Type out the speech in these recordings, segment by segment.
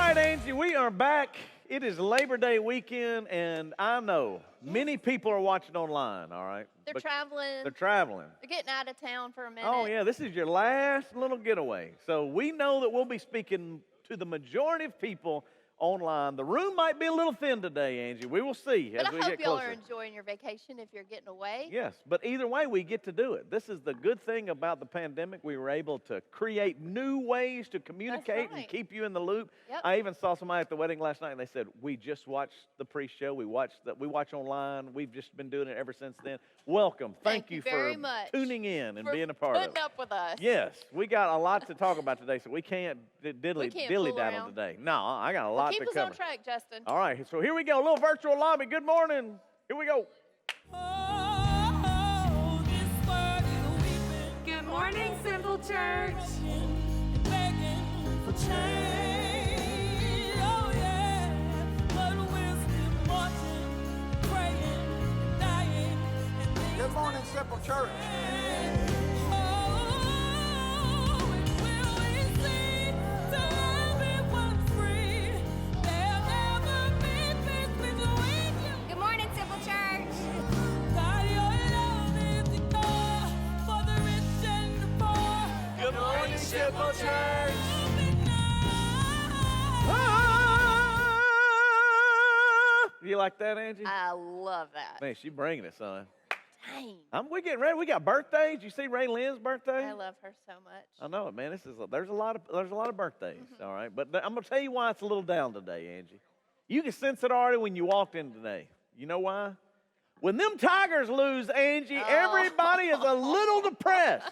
right, Angie, we are back. It is Labor Day weekend, and I know many people are watching online, all right? They're traveling. They're traveling. They're getting out of town for a minute. Oh, yeah, this is your last little getaway. So we know that we'll be speaking to the majority of people online. The room might be a little thin today, Angie. We will see as we get closer. But I hope y'all are enjoying your vacation if you're getting away. Yes, but either way, we get to do it. This is the good thing about the pandemic. We were able to create new ways to communicate and keep you in the loop. Yep. I even saw somebody at the wedding last night, and they said, we just watched the pre-show. We watch online. We've just been doing it ever since then. Welcome. Thank you very for much tuning in and for being a part of it. putting up with us. Yes, we got a lot to talk about today, so we can't dilly-daddle today. No, I got a lot to cover. Keep us on track, Justin. All right, so here we go. A little virtual lobby. Good morning. Here we go. Good morning, Simple Church. Good morning, Simple Church. Good morning, Simple Church. Good morning, Simple Church. You like that, Angie? I love that. Man, she bringing it, son. Dang. We're getting ready. We got birthdays. You see Ray Lynn's birthday? I love her so much. I know it, man. There's a lot of birthdays. All right, but I'm gonna tell you why it's a little down today, Angie. You can sense it already when you walked in today. You know why? When them Tigers lose, Angie, everybody is a little depressed.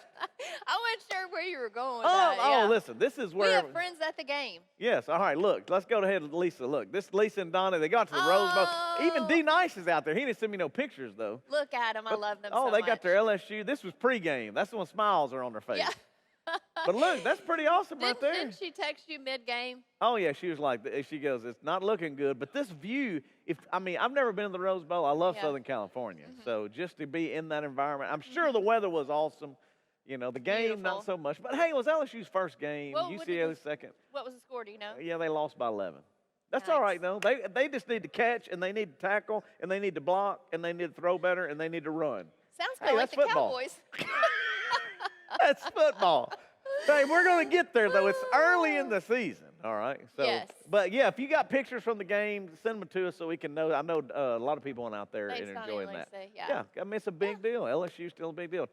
I wasn't sure where you were going with that. Yeah. Listen, this is where we have friends at the game. Yes, all right, look, let's go ahead and Lisa. Look, this Lisa and Donna, they got to the Rose Bowl. Even D Nice is out there. He didn't send me no pictures, though. Look at them. I love them so Oh, they much. got their LSU. This was pregame. That's when smiles are on their face. Yeah. But look, that's pretty awesome right there. Didn't she text you mid-game? Oh, yeah, she was like, she goes, it's not looking good. But this view, I've never been to the Rose Bowl. I love Southern California. So just to be in that environment, I'm sure the weather was awesome. You know, the game, Beautiful. not so much. But, hey, it was LSU's first game. Well, UCLA's second. What was the score, do you know? Yeah, they lost by 11. That's Nice. all right, though. They just need to catch, and they need to tackle, and they need to block, and they need to throw better, and they need to run. Sounds Hey, kind of like that's the football. Cowboys. That's football. Hey, we're going to get there, though. It's early in the season, all right? So, Yes. But, yeah, if you got pictures from the game, send them to us so we can know. I know a lot of people went out there Thanks, and Donnie enjoying and that. Lisa. Yeah. I mean, it's a big deal. LSU's still a big deal.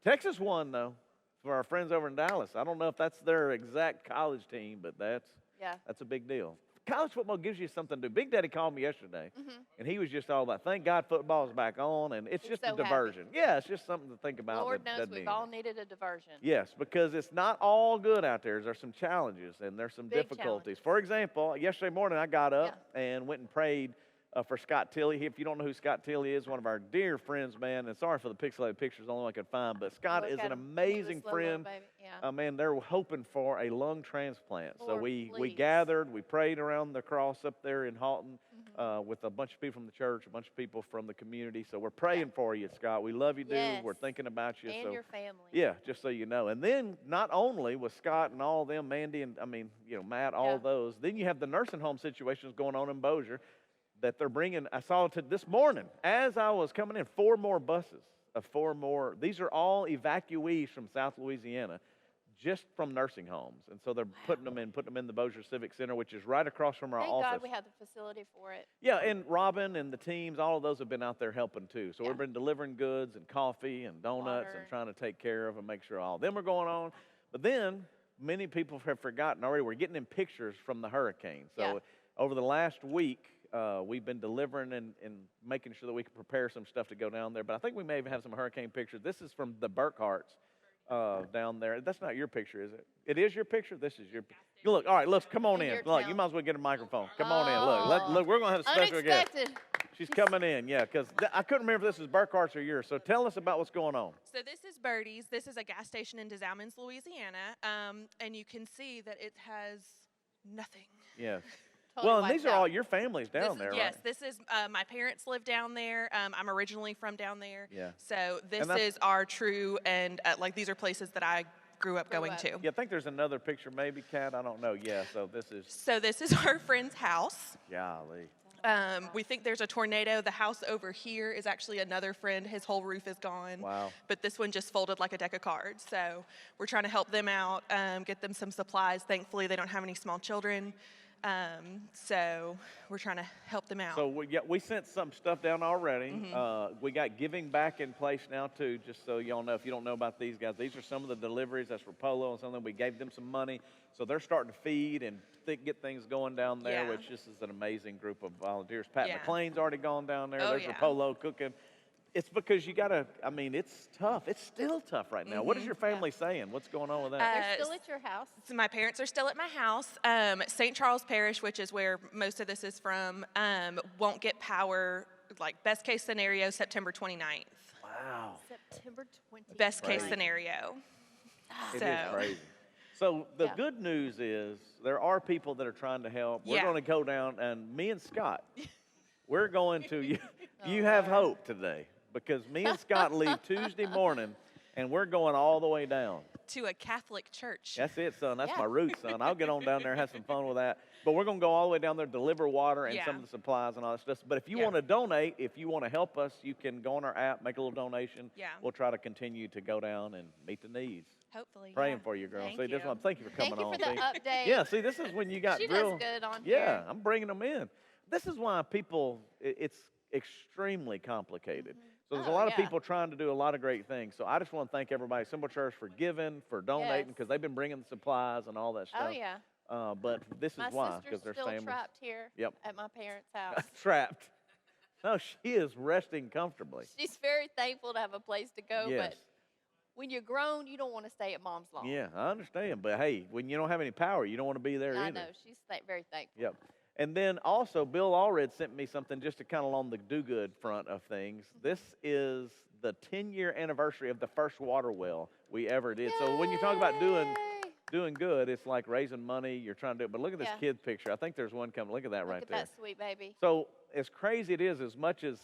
Texas won, though, for our friends over in Dallas. I don't know if that's their exact college team, but that's a big deal. College football gives you something to do. Big Daddy called me yesterday, and he was just all about, thank God football is back on, and it's He's just so a diversion. Yeah, it's just something to think about. Lord that knows doesn't we've need- all needed a diversion. Yes, because it's not all good out there. There's some challenges and there's some Big difficulties. challenges. For example, yesterday morning I got up and went and prayed for Scott Tilley. If you don't know who Scott Tilley is, one of our dear friends, man, and sorry for the pixelated pictures, the only one I could find, but Scott Look is at an him. amazing This little friend. baby. Yeah. Man, they're hoping for a lung transplant. So Lord, we please. gathered, we prayed around the cross up there in Halton with a bunch of people from the church, a bunch of people from the community. So we're praying for you, Scott. We love you, dude. Yes. We're thinking about you. And so your family. yeah, just so you know. And then not only with Scott and all them, Mandy and Matt, all those, then you have the nursing home situations going on in Bossier that they're bringing. I saw it this morning as I was coming in, 4 more buses of 4 more. These are all evacuees from South Louisiana, just from nursing homes. And so they're putting them in the Bossier Civic Center, which is right across from our Thank office. God we have the facility for it. Yeah, and Robin and the teams, all of those have been out there helping too. So Yeah. we've been delivering goods and coffee and donuts Water. and trying to take care of and make sure all of them are going on. But then many people have forgotten already. We're getting in pictures from the hurricane. So over the last week, we've been delivering and making sure that we can prepare some stuff to go down there. But I think we may even have some hurricane pictures. This is from the Burkharts down there. That's not your picture, is it? It is your picture? This is your picture. Look, all right, look, come on In in. your Look, town. you might as well get a microphone. Come on in. Look, we're going to have a special guest. Unexpected. She's coming in, yeah, because I couldn't remember if this is Burkhart's or yours. So tell us about what's going on. So this is Birdie's. This is a gas station in Des Allemands, Louisiana, and you can see that it has nothing. Yes. Totally Well, and wiped these are out. all your families down there, Yes, right? this is my parents live down there. I'm originally from down there. Yeah. So this that's- is our true and like these are places that I grew up going up. to. Yeah, I think there's another picture, maybe, Kat. I don't know. Yeah, so this is, So this is our friend's house. golly. We think there's a tornado. The house over here is actually another friend. His whole roof is gone. Wow. But this one just folded like a deck of cards. So we're trying to help them out, get them some supplies. Thankfully, they don't have any small children. So we're trying to help them out. So we sent some stuff down already. We got giving back in place now too, just so y'all know. If you don't know about these guys, these are some of the deliveries. That's for Polo and something. We gave them some money, so they're starting to feed and get things going down there, Yeah. which just is an amazing group of volunteers. Pat Yeah. McLean's already gone down there. Oh, There's your yeah. Polo cooking. It's because you gotta. I mean, it's tough. It's still tough right now. What is your family saying? What's going on with that? They're still at your house. So my parents are still at my house. St. Charles Parish, which is where most of this is from, won't get power, like best case scenario, September 29th. Wow, September 20th. Best case Crazy. scenario. it So- is crazy. So the Yeah. good news is there are people that are trying to help. We're Yeah. going to go down, and me and Scott, we're going to. You Oh, have Lord. hope today because me and Scott leave Tuesday morning, and we're going all the way down. To a Catholic church. That's it, son. That's Yeah. my roots, son. I'll get on down there and have some fun with that. But we're going to go all the way down there, deliver water and some Yeah. of the supplies and all that stuff. But if you Yeah. want to donate, if you want to help us, you can go on our app, make a little donation. Yeah. We'll try to continue to go down and meet the needs. Hopefully. Praying yeah. for you, girl. Thank See, this you. one. Thank you for coming Thank you on. for the see? update. Yeah, see, this is when you got She real. does good on Yeah, here. I'm bringing them in. This is why people, it's extremely complicated. So there's a Oh, lot of yeah. people trying to do a lot of great things. So I just want to thank everybody, Simple Church, for giving, for donating, Yes. because they've been bringing the supplies and all that stuff. Oh, yeah. But this My is why, sister's because there's still families trapped here Yep. at my parents' house. trapped. No, she is resting comfortably. She's very thankful to have a place to go, Yes. but when you're grown, you don't want to stay at mom's long. Yeah, I understand. But hey, when you don't have any power, you don't want to be there I either. know. She's very thankful. Yep. And then also, Bill Allred sent me something just to kind of on the do-good front of things. This is the 10-year anniversary of the first water well we ever did. So when you talk about Yay! doing good, it's like raising money, you're trying to do it. But look at this Yeah. kid picture. I think there's one coming. Look at that Look right at there. that sweet baby. So as crazy it is, as much as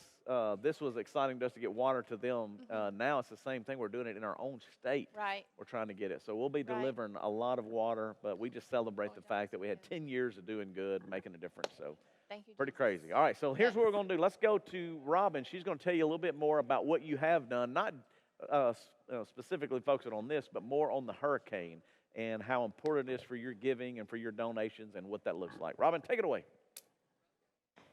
this was exciting to us to get water to them, now it's the same thing. We're doing it in our own state. Right. We're trying to get it. So we'll be Right. delivering a lot of water, but we just celebrate the fact that we had 10 years of doing good, making a difference. So Thank you. pretty Jesus. crazy. All right, so here's Yes. what we're going to do. Let's go to Robin. She's going to tell you a little bit more about what you have done, not specifically focusing on this, but more on the hurricane and how important it is for your giving and for your donations and what that looks like. Robin, take it away.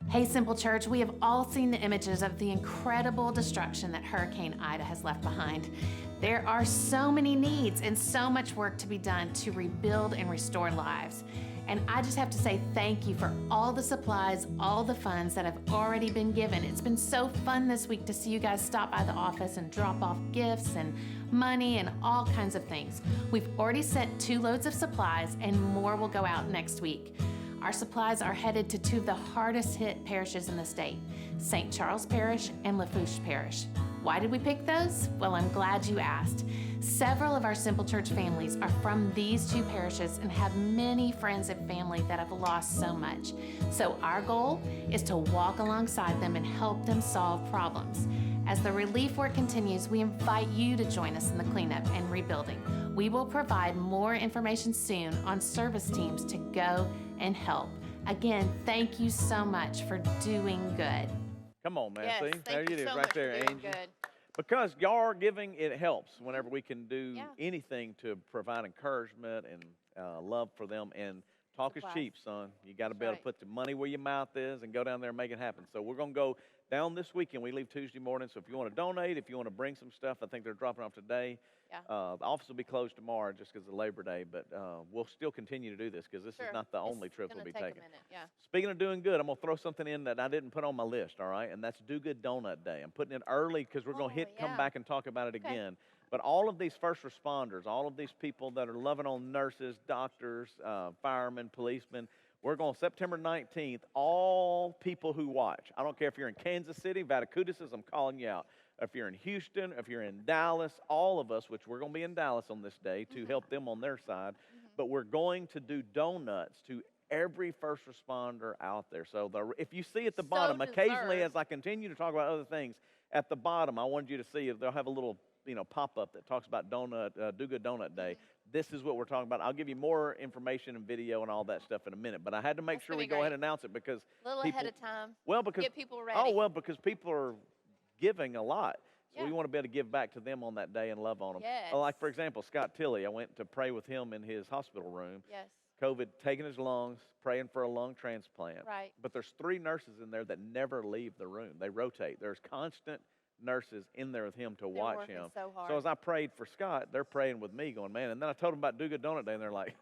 Hey, Simple Church, we have all seen the images of the incredible destruction that Hurricane Ida has left behind. There are so many needs and so much work to be done to rebuild and restore lives. And I just have to say thank you for all the supplies, all the funds that have already been given. It's been so fun this week to see you guys stop by the office and drop off gifts and money and all kinds of things. We've already sent 2 loads of supplies and more will go out next week. Our supplies are headed to 2 of the hardest hit parishes in the state, St. Charles Parish and Lafourche Parish. Why did we pick those? Well, I'm glad you asked. Several of our Simple Church families are from these 2 parishes and have many friends and family that have lost so much. So our goal is to walk alongside them and help them solve problems. As the relief work continues, we invite you to join us in the cleanup and rebuilding. We will provide more information soon on service teams to go and help. Again, thank you so much for doing good. Come on, man. Yes, See, thank there you it is so right much there, for doing Angie. good. Because y'all are giving, it helps whenever we can do Yeah. anything to provide encouragement and love for them. And talk is Supplies. cheap, son. You got to That's be able right. to put the money where your mouth is and go down there and make it happen. So we're going to go down this weekend. We leave Tuesday morning. So if you want to donate, if you want to bring some stuff, I think they're dropping off today. Yeah. The office will be closed tomorrow just because of Labor Day, but we'll still continue to do this because this Sure. is not the It's only trip we'll gonna be take taking. a minute. Yeah. Speaking of doing good, I'm going to throw something in that I didn't put on my list, all right? And that's Do Good Donut Day. I'm putting it early because we're going to come yeah. back and talk about it Okay. again. But all of these first responders, all of these people that are loving on nurses, doctors, firemen, policemen, we're going September 19th, all people who watch. I don't care if you're in Kansas City, Vaticutis, I'm calling you out. If you're in Houston, if you're in Dallas, all of us, which we're going to be in Dallas on this day to help them on their side, but we're going to do donuts to every first responder out there. So if you see at the So bottom, occasionally deserved. as I continue to talk about other things, at the bottom, I wanted you to see, they'll have a little pop-up that talks about Do Good Donut Day. this is what we're talking about. I'll give you more information and video and all that stuff in a minute, but I had to make That's sure gonna we be go ahead great. and announce it because A little people, ahead of time. well, because Get people ready. oh well, because people are giving a lot, so we Yeah. want to be able to give back to them on that day and love on them. Yes. Like for example, Scott Tilley, I went to pray with him in his hospital room. Yes. COVID taking his lungs, praying for a lung transplant. Right. But there's 3 nurses in there that never leave the room. They rotate. There's constant nurses in there with him to They're watch working him. so hard. So as I prayed for Scott, they're praying with me, going, man. And then I told them about Do Good Donut Day, and they're like,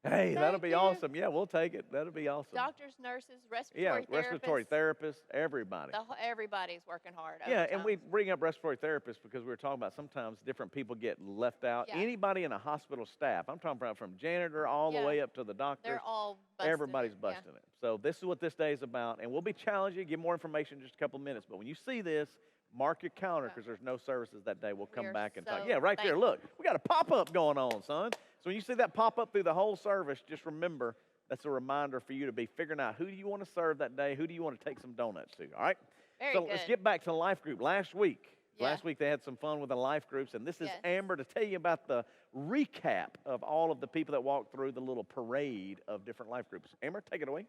hey, that'll Thank be you. awesome. Yeah, we'll take it. That'll be awesome. Doctors, nurses, Yeah, respiratory respiratory therapists. therapists, everybody. Everybody's working hard. Yeah, and overtime. we bring up respiratory therapists because we were talking about sometimes different people get left out. Yeah. Anybody in a hospital staff, I'm talking about from janitor all the Yeah. way up to the doctor. They're all busting Everybody's it. Yeah. busting it. So this is what this day is about, and we'll be challenging you, give more information in just a couple of minutes. But when you see this, mark your calendar because there's no services that day. We'll come We are back and talk. so Yeah, right there. thankful. Look, we got a pop-up going on, son. So when you see that pop-up through the whole service, just remember that's a reminder for you to be figuring out who do you want to serve that day, who do you want to take some donuts to, all right? Very So good. let's get back to the life group. Last week Yeah. they had some fun with the life groups, and this is Yes. Amber to tell you about the recap of all of the people that walked through the little parade of different life groups. Amber, take it away.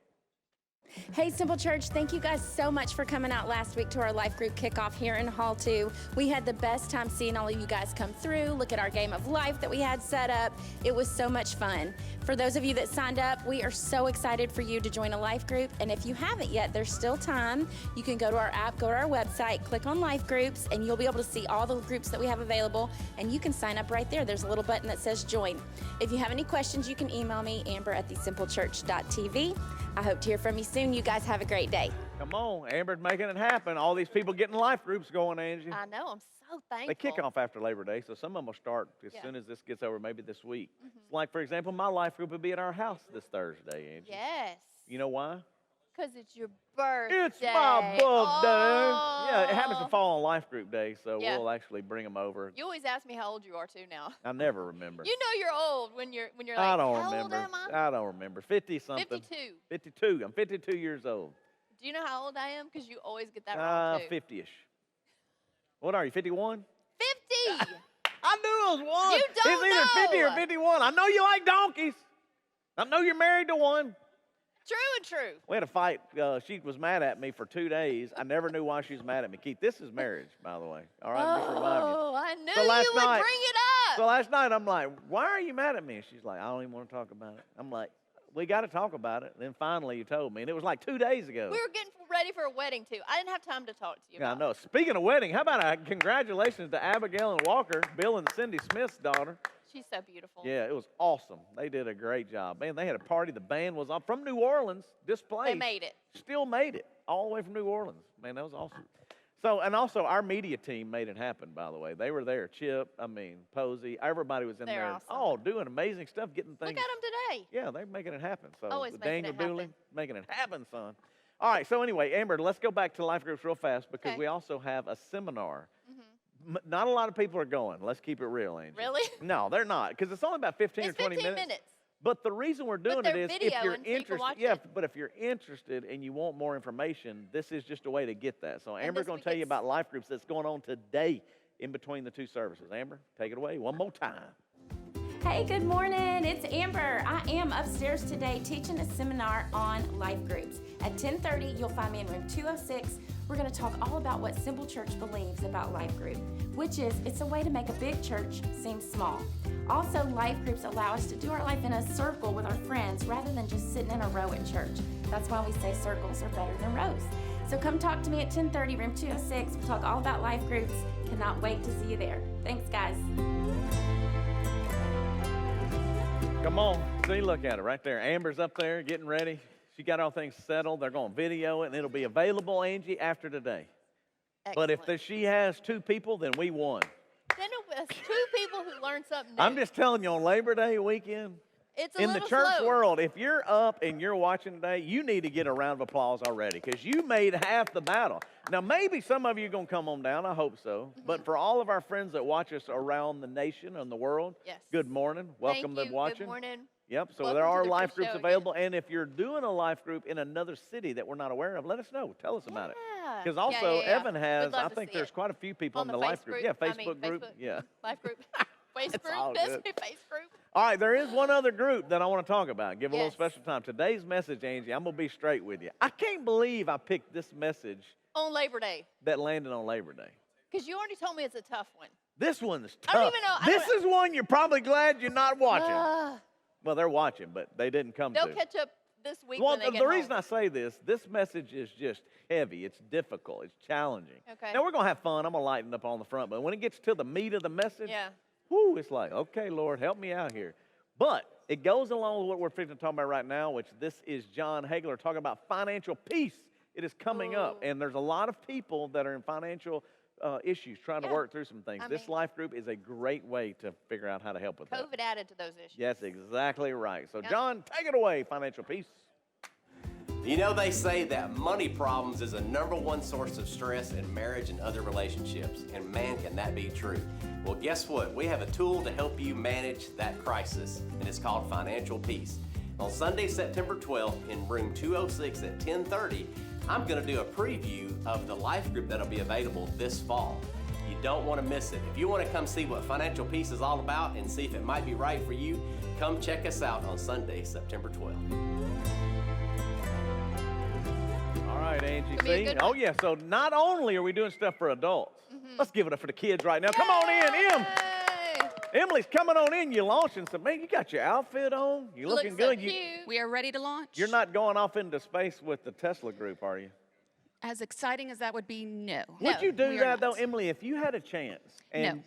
Hey, Simple Church, thank you guys so much for coming out last week to our life group kickoff here in Hall 2. We had the best time seeing all of you guys come through, look at our game of life that we had set up. It was so much fun. For those of you that signed up, we are so excited for you to join a life group. And if you haven't yet, there's still time. You can go to our app, go to our website, click on life groups, and you'll be able to see all the groups that we have available. And you can sign up right there. There's a little button that says join. If you have any questions, you can email me, amber@thesimplechurch.tv. I hope to hear from you soon. You guys have a great day. Come on, Amber's making it happen. All these people getting life groups going, Angie. I know. I'm so thankful. They kick off after Labor Day, so some of them will start as Yeah. soon as this gets over, maybe this week. Like, for example, my life group will be at our house this Thursday, Angie. Yes. You know why? Because it's your birthday. It's my birthday. Yeah, it happens to Oh. fall on life group day, so Yeah. we'll actually bring them over. You always ask me how old you are too now. I never remember. You know you're old when you're like, I don't how remember. old am I? I don't remember. 50-something. 52. 52. I'm 52 years old. Do you know how old I am? Because you always get that wrong too. 50-ish. What are you, 51? 50. I knew it was one. You don't It's either 50 or know. 51. I know you like donkeys. I know you're married to one. True and true. We had a fight. She was mad at me for 2 days. I never knew why she was mad at me. Keith, this is marriage, by the way. All right, just remind you. Oh, I knew So last you would night- bring it up. So last night, I'm like, why are you mad at me? And she's like, I don't even want to talk about it. I'm like, we got to talk about it. And then finally, you told me. And it was like 2 days ago. We were getting ready for a wedding too. I didn't have time to talk to you. Yeah, I about know. Speaking of wedding, how about a congratulations to Abigail and Walker, Bill and Cindy Smith's daughter. it. She's so beautiful. Yeah, it was awesome. They did a great job. Man, they had a party. The band was up from New Orleans, displaced. They made it. Still made it all the way from New Orleans. Man, that was awesome. So, and also our media team made it happen, by the way. They were there. Chip, Posey, everybody was in They're there. awesome. Oh, doing amazing stuff, getting things. Look at them today. Yeah, they're making it happen. So Always with making Daniel it happen. Dooley, making it happen, son. All right, so anyway, Amber, let's go back to life groups real fast because Okay. we also have a seminar. Not a lot of people are going. Let's keep it real, Angie. Really? No, they're not because it's only about 15 It's or 20 15 minutes. minutes. But the reason we're doing it they're is if videoing you're so you can interested, watch yeah, it. but if you're interested and you want more information, this is just a way to get that. So Amber's this going week to tell you it's- about life groups that's going on today in between the 2 services. Amber, take it away one more time. Hey, good morning. It's Amber. I am upstairs today teaching a seminar on life groups. At 10:30, you'll find me in room 206. We're going to talk all about what Simple Church believes about life group, which is it's a way to make a big church seem small. Also, life groups allow us to do our life in a circle with our friends rather than just sitting in a row at church. That's why we say circles are better than rows. So come talk to me at 10:30, room 206. We'll talk all about life groups. Cannot wait to see you there. Thanks, guys. Come on, see, look at it right there. Amber's up there getting ready. She got all things settled. They're going to video it, and it'll be available, Angie, after today. But if Excellent. she has 2 people, then we won. Then it was 2 people who learned something new. I'm just telling you, on Labor Day weekend, it's a in the little church slow. world, if you're up and you're watching today, you need to get a round of applause already because you made half the battle. Now, maybe some of you are going to come on down. I hope so. But for all of our friends that watch us around the nation and the world, Yes. good morning. Welcome Thank to you. watching. Good morning. Yep, so Welcome there to are the life Church groups Show again. available. And if you're doing a life group in another city that we're not aware of, let us know. Tell us about it. Yeah. Because Yeah, also, yeah, yeah. Evan We'd has, love I to think see there's it. quite a few people On in the the life Facebook group. group. Yeah, I mean, Facebook group. Facebook. Yeah. Life group. Face It's group. all That's good. my face group. All right, there is one other group that I want to talk about. Give a little Yes. special time. Today's message, Angie, I'm going to be straight with you. I can't believe I picked this message On Labor Day. that landed on Labor Day. Because you already told me it's a tough one. This one's tough. I don't even know- I This don't- is one you're probably glad you're not watching. Ah, Well, they're watching, but they didn't come they'll to. catch up this week Well, when they the get reason home. I say this message is just heavy. It's difficult. It's challenging. Okay. Now, we're going to have fun. I'm going to lighten up on the front. But when it gets to the meat of the message, Yeah. whoo, it's like, okay, Lord, help me out here. But it goes along with what we're fixing to talk about right now, which this is John Haigler talking about financial peace. It is coming up. Ooh. And there's a lot of people that are in financial issues trying to Yeah. work through some things. I This mean- life group is a great way to figure out how to help with that. COVID added to those issues. Yes, exactly right. So, Yep. John, take it away, financial peace. You know, they say that money problems is a #1 source of stress in marriage and other relationships. And man, can that be true. Well, guess what? We have a tool to help you manage that crisis, and it's called Financial Peace. On Sunday, September 12th, in room 206 at 10:30, I'm going to do a preview of the life group that'll be available this fall. You don't want to miss it. If you want to come see what Financial Peace is all about and see if it might be right for you, come check us out on Sunday, September 12th. All right, Angie. Gonna be a See? good Oh, one. yeah. So not only are we doing stuff for adults, let's give it up for the kids right now. Come on in, Em. Yay! Emily's coming on in. You're launching some. Man, you got your outfit on. You're looking Looks so good. cute. We are ready to launch. You're not going off into space with the Tesla group, are you? As exciting as that would be, no. Would you do we are that, though, not. Emily, if you had a chance? And No.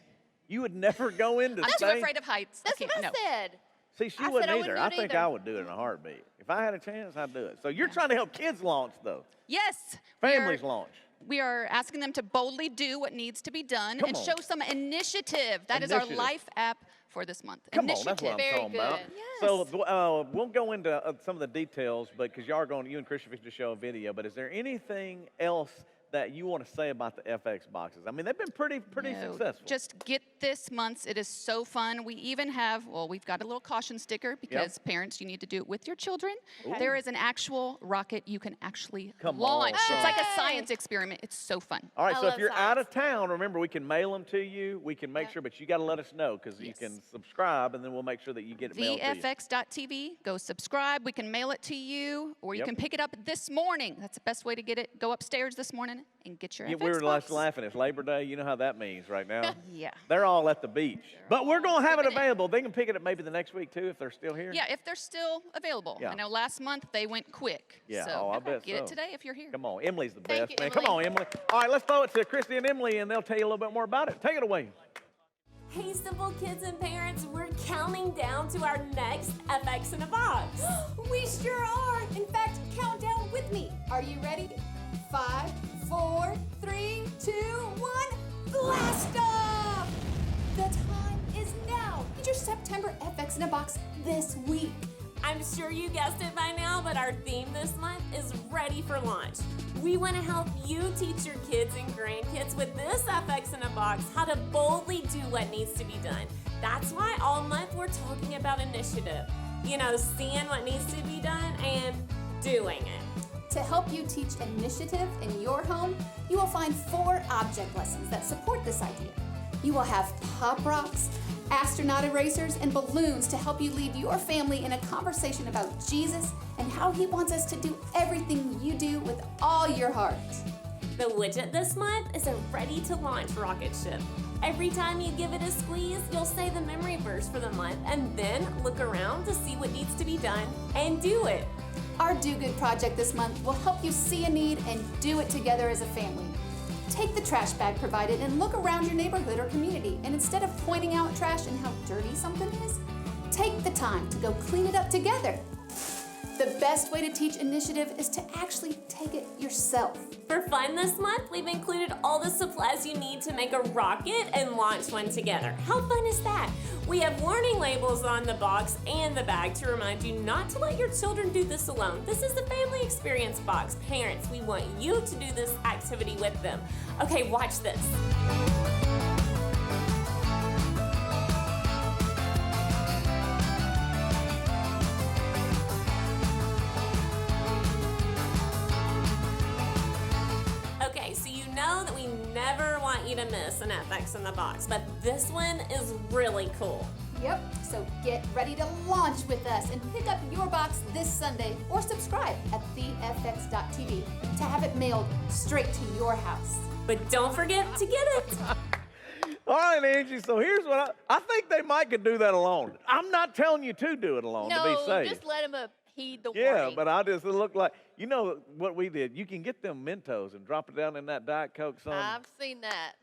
you would never go into I'm space? too afraid of heights. That's I what I can't, no. said. See, she I said wouldn't I either. wouldn't do I it think either. I would do it in a heartbeat. If I had a chance, I'd do it. So you're trying to help kids launch, though. Yes. Families launch. We are asking them to boldly do what needs to be done Come and on. show some initiative. That is our Initiative. life app for this month. Come on, Initiative. that's what I'm Very talking about. good. So we'll go into some of the details, but because you and Christian fixed to show a video. But is there anything else that you want to say about the FX boxes? I mean, they've been pretty No, successful. Just get this month's. It is so fun. We even have, we've got a little caution sticker because parents, you need to do it with your children. There is an actual rocket you can actually Come launch. on, It's like a Hey! science experiment. It's so fun. All right, I so if love you're out science. of town, remember we can mail them to you. We can make Yep. sure, but you got to let us know because you Yes. can subscribe, and then we'll make sure that you get it mailed to you. VFX.tv. Go subscribe. We can mail it to you, or you Yep. can pick it up this morning. That's the best way to get it. Go upstairs this morning and get your Yeah, FX we were box. just laughing. It's Labor Day. You know how that means right now. Yeah. They're all at the beach. But we're going to have it skipping it. available. They can pick it up maybe the next week, too, if they're still here. Yeah, if they're still available. Yeah. I know last month they went quick. Yeah, So I bet get so. it today if you're here. Come on, Emily's the Thank best, you, man. Come on, Emily. All right, let's throw it to Christy and Emily, and they'll tell you a little bit more about it. Take it away. Hey, simple kids and parents, we're counting down to our next FX in a box. We sure are. In fact, count down with me. Are you ready? 5, 4, 3, 2, 1. Blast off! The time is now. Get your September FX in a box this week. I'm sure you guessed it by now, but our theme this month is ready for launch. We want to help you teach your kids and grandkids with this FX in a box how to boldly do what needs to be done. That's why all month we're talking about initiative. You know, seeing what needs to be done and doing it. To help you teach initiative in your home, you will find 4 object lessons that support this idea. You will have pop rocks, astronaut erasers, and balloons to help you lead your family in a conversation about Jesus and how he wants us to do everything you do with all your heart. The widget this month is a ready-to-launch rocket ship. Every time you give it a squeeze, you'll say the memory verse for the month and then look around to see what needs to be done and do it. Our Do Good project this month will help you see a need and do it together as a family. Take the trash bag provided and look around your neighborhood or community, and instead of pointing out trash and how dirty something is, take the time to go clean it up together. The best way to teach initiative is to actually take it yourself. For fun this month, we've included all the supplies you need to make a rocket and launch one together. How fun is that? We have warning labels on the box and the bag to remind you not to let your children do this alone. This is the family experience box. Parents, we want you to do this activity with them. Okay, watch this. Okay, so you know that we never want you to miss an FX in the box, but this one is really cool. Yep, so get ready to launch with us and pick up your box this Sunday or subscribe at thefx.tv to have it mailed straight to your house. But don't forget to get it. All right, Angie, so here's what I think they might could do that alone. I'm not telling you to do it alone to be No, safe. just let him heed the Yeah, warning. but I just look like, you know what we did? You can get them Mentos and drop it down in that Diet Coke, son. I've seen that.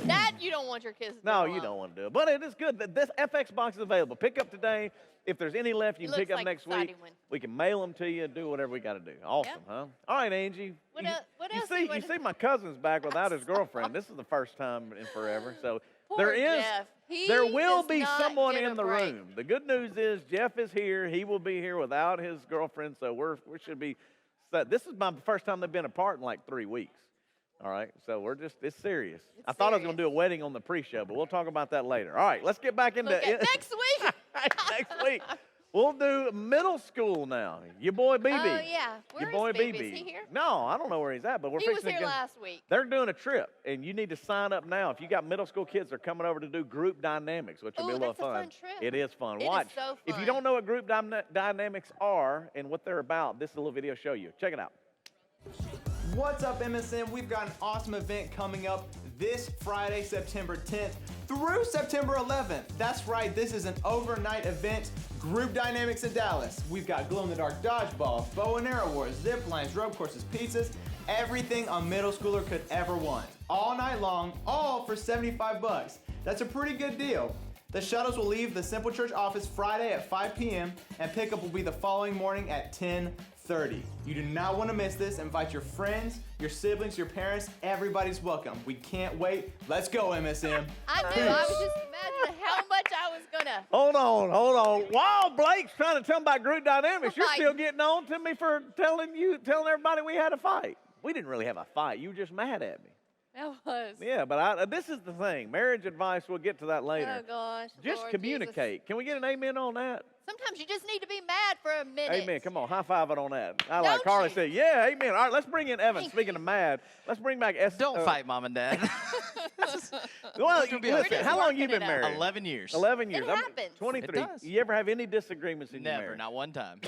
That you don't want your kids to do. No, you alone. don't want to do it. But it is good. This FX box is available. Pick up today. If there's any left, you It can pick looks up like next week. exciting one. We can mail them to you, do whatever we got to do. Awesome, huh? All right, Angie. What you, what you else do you see, want you to- see my cousin's back without his girlfriend. This is the first time in forever. So Poor there is, Jeff. He there will does be not someone get a in the break. room. The good news is Jeff is here. He will be here without his girlfriend. So we should be set. This is my first time they've been apart in like 3 weeks. All right, so it's serious. I thought I was going to do a wedding on the pre-show, but we'll talk about that later. All right, let's get back into Look at next week. next week. We'll do middle school now. Your boy BB. Oh, yeah. Where Your is boy BB? BB. Is he here? No, I don't know where he's at, but we're He was fixing here to go. last week. They're doing a trip, and you need to sign up now. If you got middle school kids, they're coming over to do group dynamics, which will be a Ooh, little that's a fun trip. It is fun. It is Watch. so If you fun. don't know what group dynamics are and what they're about, this is a little video show you. Check it out. What's up, MSN? We've got an awesome event coming up this Friday, September 10th through September 11th. That's right, this is an overnight event, Group Dynamics in Dallas. We've got glow-in-the-dark dodgeball, bow and arrow wars, zip lines, rope courses, pizzas, everything a middle schooler could ever want. All night long, all for $75. That's a pretty good deal. The shuttles will leave the Simple Church office Friday at 5 p.m. and pickup will be the following morning at 10:30. You do not want to miss this. Invite your friends, your siblings, your parents. Everybody's welcome. We can't wait. Let's go, MSM. I knew. I was just imagining how much I was going to. Hold on. While Blake's trying to tell me about group dynamics, you're Right. still getting on to me for telling everybody we had a fight. We didn't really have a fight. You were just mad at me. That was. Yeah, but this is the thing. Marriage advice, we'll get to that later. Oh, gosh. Just Lord communicate. Jesus. Can we get an amen on that? Sometimes you just need to be mad for a minute. Amen. Come on, high five it on that. I Don't like Carly you? said, yeah, amen. All right, let's bring in Evan. Thank Speaking of mad, let's bring back S. Don't fight, Mom and Dad. Well, It should be listen, okay. how long Working you been it out. married? 11 years. 11 years. It I'm happens. 23. It does. You ever have any disagreements in your Never, marriage? not one time.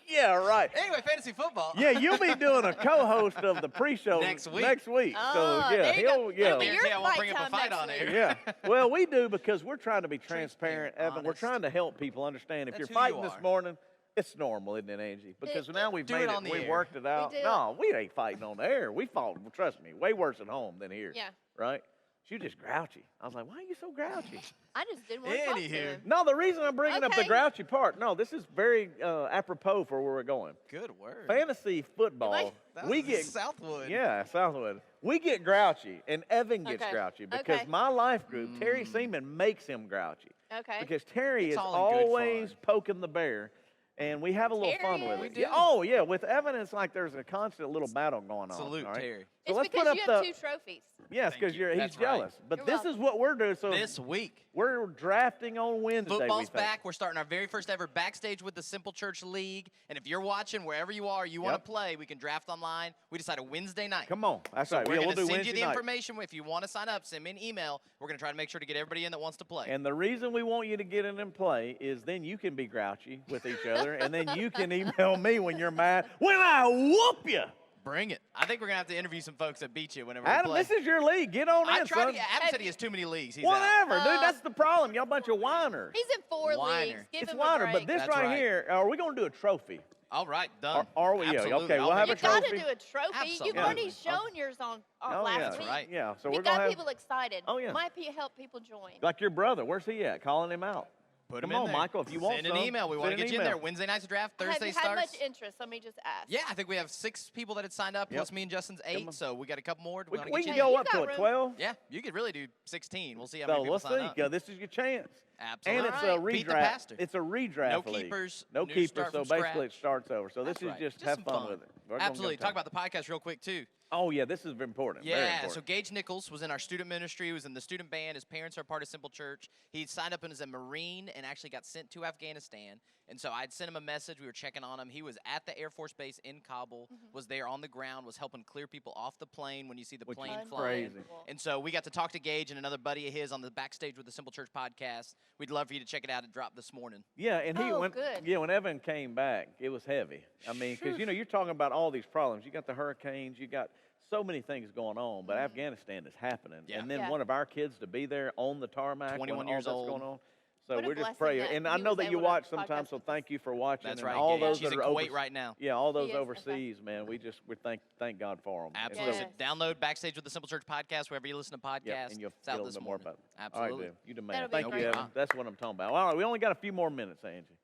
Yeah, right. Anyway, fantasy football. Yeah, you'll be doing a co-host of the pre-show Next week. Next week. Oh, so yeah, there you go. he'll It'll be yeah. your Guarantee I won't fight bring up a time fight next on week. air. Yeah. Well, we do because we're trying to be transparent, Evan. We're honest. trying to help people understand. If That's you're who fighting you this are. morning, it's normal, isn't it, Angie? Because now we've Do made it on the we air. worked it out. do. No, we ain't fighting on the air. We fought, trust me, way worse at home than here. Yeah. Right? She was just grouchy. I was like, why are you so grouchy? I just didn't want to talk to Anywho. him. No, the reason I'm bringing up the Okay. grouchy part, no, this is very apropos for where we're going. Good word. Fantasy football, That we was get Southwood. Yeah, Southwood. We get grouchy, and Evan gets Okay. grouchy because Okay. my life group, Terry Seaman, makes him grouchy. Okay. Because Terry It's is all in good always fun. poking the bear, and we have a little fun Terry with is? it. We Yeah, do. oh, yeah, with Evan, it's like there's a constant little battle going on. Salute, all right? Terry. So It's let's because put up you the. have 2 trophies. Yes, Thank because you. he's That's right. jealous. But You're this is welcome. what we're doing. So This week. we're drafting on Wednesday. we Football's think. back. We're starting our very first ever Backstage with the Simple Church League. And if you're watching, wherever you are, you want Yep. to play, we can draft online. We decide a Wednesday night. Come on, that's So right. we're Yeah, going we'll to do send Wednesday you the night. information. If you want to sign up, send me an email. We're going to try to make sure to get everybody in that wants to play. And the reason we want you to get in and play is then you can be grouchy with each other, and then you can email me when you're mad. When I whoop you, Bring it. I think we're going to have to interview some folks that beat you whenever Adam, we play. this is your league. Get on I in, tried son. to get, Adam said he has too many leagues. He's out. Whatever, dude. That's the problem. Y'all bunch of whiners. He's in 4 Whiner. leagues. Give It's him whiner, a but break. this That's right, right. here, are we going to do a trophy? All right, done. Are we? Yeah, Absolutely. okay, I'll we'll have make a You got to trophy. do a trophy. Absolutely. You've already shown yours on Oh, last yeah. week. Right. Yeah, so We we're going to got have, people excited. Oh, yeah. Might help people join. like your brother. Where's he at? Calling him out. Put Come him in on, there. Michael, if you want Send an some, email. We want to send an get you in there. email. Wednesday night's draft. Have Thursday you had starts. much interest? Let me just ask. Yeah, I think we have 6 people that had signed up, Yep. plus me and Justin's 8, so we got a couple more. We, wanna we get can you in. go You up to got a room. 12. Yeah, you could really do 16. We'll see how many So people let's sign see. up. Yeah, this is your chance. Absolutely. And it's a Alright. redraft. Beat the pastor. It's a redraft No league. keepers, No new keepers. start So from basically, it scratch. starts over. So this That's is right. just Just have some fun fun. with it. We're gonna Absolutely. go Talk time. about the podcast real quick, too. Oh, yeah, this is important. Very Yeah, important. so Gage Nichols was in our student ministry. He was in the student band. His parents are part of Simple Church. He signed up as a Marine and actually got sent to Afghanistan. And so I'd sent him a message. We were checking on him. He was at the Air Force Base in Kabul, was there on the ground, was helping clear people off the plane when you see the Which plane is flying. crazy. And so we got to talk to Gage and another buddy of his on the Backstage with the Simple Church podcast. We'd love for you to check it out. It dropped this morning. Yeah, and good. when Evan came back, it was heavy. I mean, because you're talking about all these problems. You got the hurricanes, you got so many things going on, but Afghanistan is happening. Yeah. And then Yeah. one of our kids to be there on the tarmac, 21 when years all that's old. going on. So What a we're just blessing praying. that And I he know was that you able to watch podcast sometimes, so with thank you for watching. That's and right, all Gage. those He's that in are Kuwait right now. Yeah, all those He is. overseas, man. We thank God for them. Absolutely. Yes. So download Backstage with the Simple Church podcast wherever you listen to podcasts. Yeah, and you'll It's out feel a this little more morning. about it. Absolutely. All right, dude. You the man. That'll be Thank you, great. Evan. That's what I'm talking about. All right, we only got a few more minutes, Angie.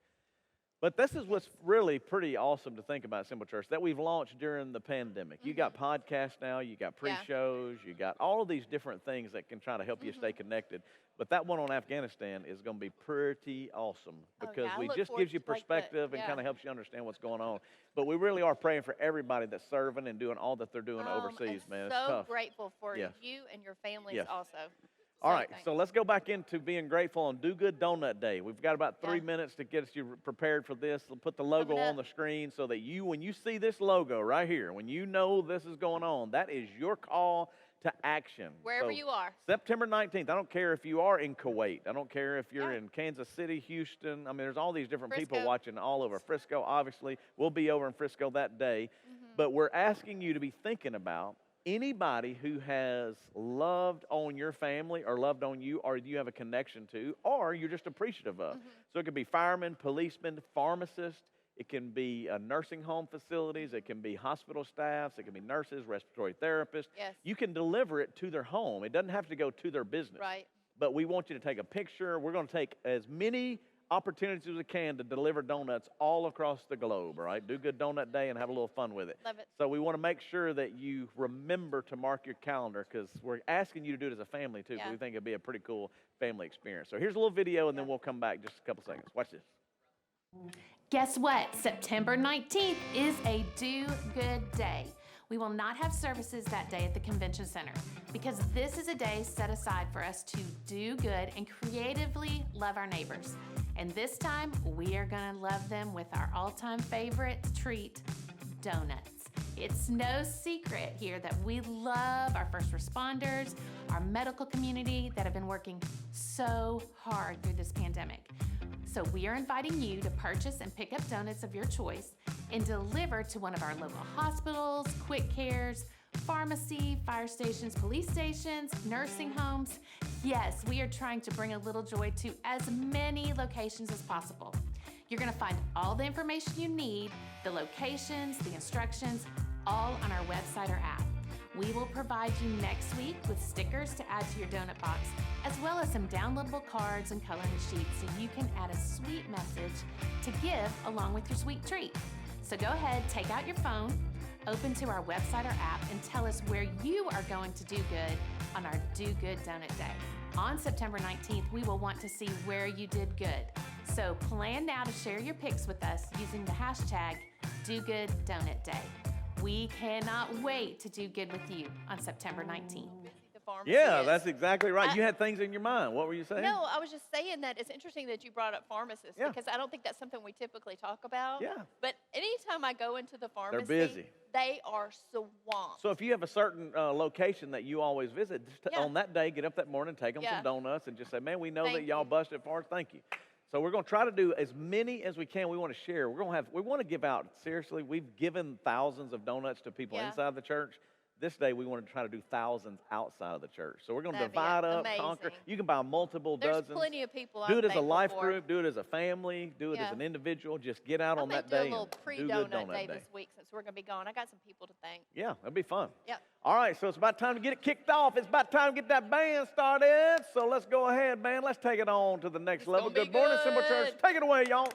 But this is what's really pretty awesome to think about Simple Church, that we've launched during the pandemic. You got podcasts now, you got pre-shows, you got all of these different things that can try to help you stay connected. But that one on Afghanistan is going to be pretty awesome because I we look just forward gives you to, like, the- perspective and kind of helps you understand what's going on. But we really are praying for everybody that's serving and doing all that they're doing overseas, I'm man. It's so tough. grateful for Yes. you and your families Yes. also. All So right, thankful. so let's go back into being grateful on Do Good Donut Day. We've got about 3 minutes to get you prepared for this. We'll put the logo Coming on up. the screen so that when you see this logo right here, when you know this is going on, that is your call to action. Wherever So, you are. September 19th. I don't care if you are in Kuwait. I don't care if you're in Kansas City, Houston. I mean, there's all these different people Frisco. watching all over. Frisco, obviously. We'll be over in Frisco that day. But we're asking you to be thinking about anybody who has loved on your family or loved on you or you have a connection to or you're just appreciative of. So it could be firemen, policemen, pharmacists. It can be nursing home facilities. It can be hospital staffs. It can be nurses, respiratory therapists. Yes. You can deliver it to their home. It doesn't have to go to their business. Right. But we want you to take a picture. We're going to take as many opportunities as we can to deliver donuts all across the globe, all right? Do Good Donut Day and have a little fun with it. Love it. So we want to make sure that you remember to mark your calendar because we're asking you to do it as a family too. Yeah. We think it'd be a pretty cool family experience. So here's a little video and then we'll come back just a couple seconds. Watch this. Guess what? September 19th is a Do Good Day. We will not have services that day at the convention center because this is a day set aside for us to do good and creatively love our neighbors. And this time, we are gonna love them with our all-time favorite treat, donuts. It's no secret here that we love our first responders, our medical community that have been working so hard through this pandemic. So we are inviting you to purchase and pick up donuts of your choice and deliver to one of our local hospitals, quick cares, pharmacy, fire stations, police stations, nursing homes. Yes, we are trying to bring a little joy to as many locations as possible. You're gonna find all the information you need, the locations, the instructions, all on our website or app. We will provide you next week with stickers to add to your donut box, as well as some downloadable cards and coloring sheets so you can add a sweet message to give along with your sweet treat. So go ahead, take out your phone, open to our website or app, and tell us where you are going to do good on our Do Good Donut Day. On September 19th, we will want to see where you did good. So plan now to share your pics with us using the hashtag DoGoodDonutDay. We cannot wait to do good with you on September 19th. The pharmacy Yeah, is. that's exactly right. You had things in your mind. What were you saying? No, I was just saying that it's interesting that you brought up pharmacists Yeah. because I don't think that's something we typically talk about. Yeah. But anytime I go into the pharmacy, busy. they are swamped. So if you have a certain location that you always visit, just Yeah. on that day, get up that morning, take them Yeah. some donuts, and just say, man, we know that Thank y'all you. busted for us. Thank you. So we're going to try to do as many as we can. We want to share. We want to give out. Seriously, we've given thousands of donuts to people Yeah. inside the church. This day, we want to try to do thousands outside of the church. So we're going to That'd be divide up, conquer. amazing. You can buy multiple There's dozens. plenty of people Do I'm it as a thankful life for. group. Do it as a family. Do it as Yeah. an individual. Just get out I on may that do a day little and do pre-donut good donut day day. this week since we're going to be gone. I got some people to thank. Yeah, that'd be fun. Yep. All right, so it's about time to get it kicked off. It's about time to get that band started. So let's go ahead, band. Let's take it on to the next level. gonna be Good morning, Simple good. Church. Take it away, y'all.